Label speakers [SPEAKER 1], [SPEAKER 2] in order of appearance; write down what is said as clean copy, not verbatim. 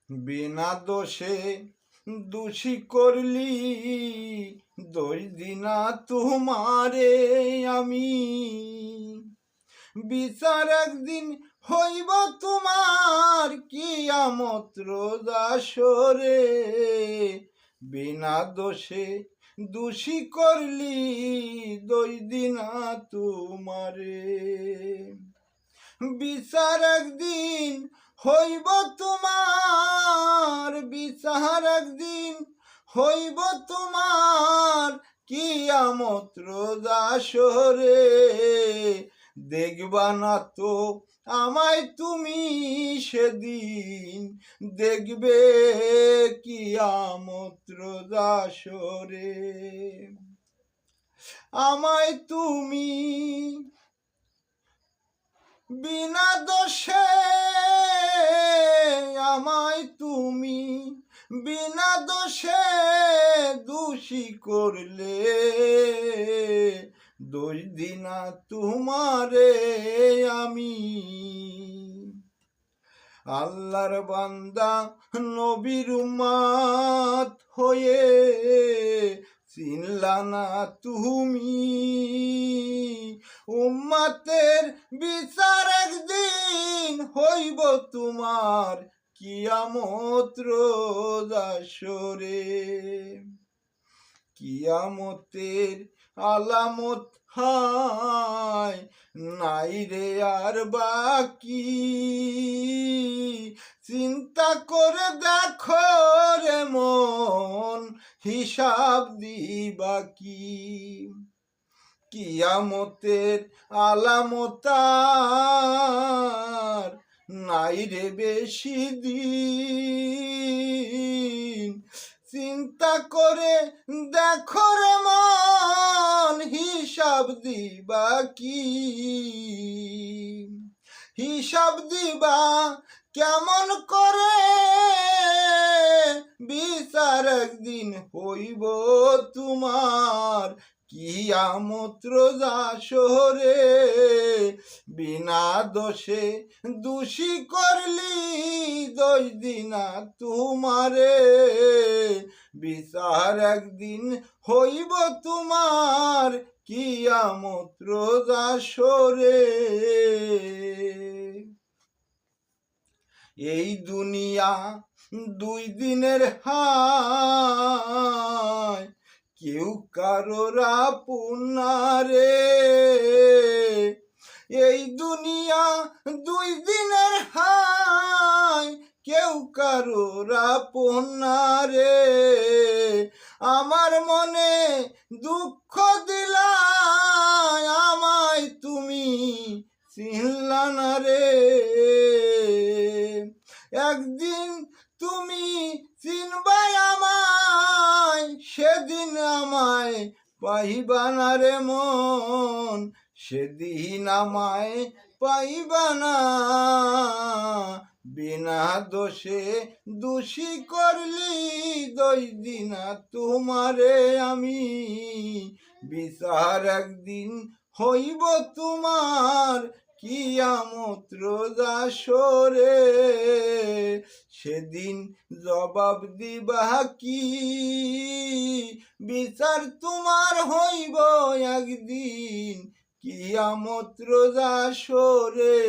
[SPEAKER 1] বিনা দোষে দোষী করলি দোষ দিনা তোমারে আমি। বিচার একদিন হইব তোমার কিয়ামত রোজ আসরে। বিনা দোষে দোষী করলি দোষ দিনা তোমারে। বিচার একদিন হইব তোমার, বিচার একদিন হইব তোমার কিয়ামত রোজ আসরে। দেখবা না তো আমায় তুমি সেদিন, দেখবে কিয়ামত রোজ আসরে। আমায় তুমি বিনা দোষে, আমায় তুমি বিনা দোষে দোষী করলে দোষ দিনা তোমারে আমি। আল্লাহর বান্দা নবীর উম্মত হয়ে চিনলা না তুমি। উম্মতের বিচার একদিন হইব তোমার কিয়ামত রোজ আসরে। কিয়ামতের আলামত হায় নাই রে আর বাকি। চিন্তা করে দেখো রে মন, হিসাব দিবা কি। কিয়ামতের আলামত আর নাই রে বেশি দিন। চিন্তা করে দেখো রে মন, হিসাব দিবা কি। হিসাব দিবা কেমন করে, বিচার একদিন হইব তোমার কিয়ামত রোজ আসরে। বিনা দোষে দোষী করলি দোষ দিনা তোমারে। বিচার একদিন হইব তোমার কিয়ামত রোজ আসরে। এই দুনিয়া দুই দিনের হায়, কেউ কারোর আপন না রে। এই দুনিয়া দুই দিনের হায়, কেউ কারোর আপন না রে। আমার মনে দুঃখ দিলা আমায় তুমি চিনলা না রে। একদিন তুমি চিনবাই আমায়, সেদিন আমায় পাইবা না রে মন, সেদিন আমায় পাইবা না। বিনা দোষে দোষী করলি দোষ দিনা তোমারে আমি। বিচার একদিন হইব তোমার কিয়ামত রোজ আসরে। সেদিন জবাব দিবা কি, বিচার তোমার হইব একদিন কিয়ামত রোজ আসরে।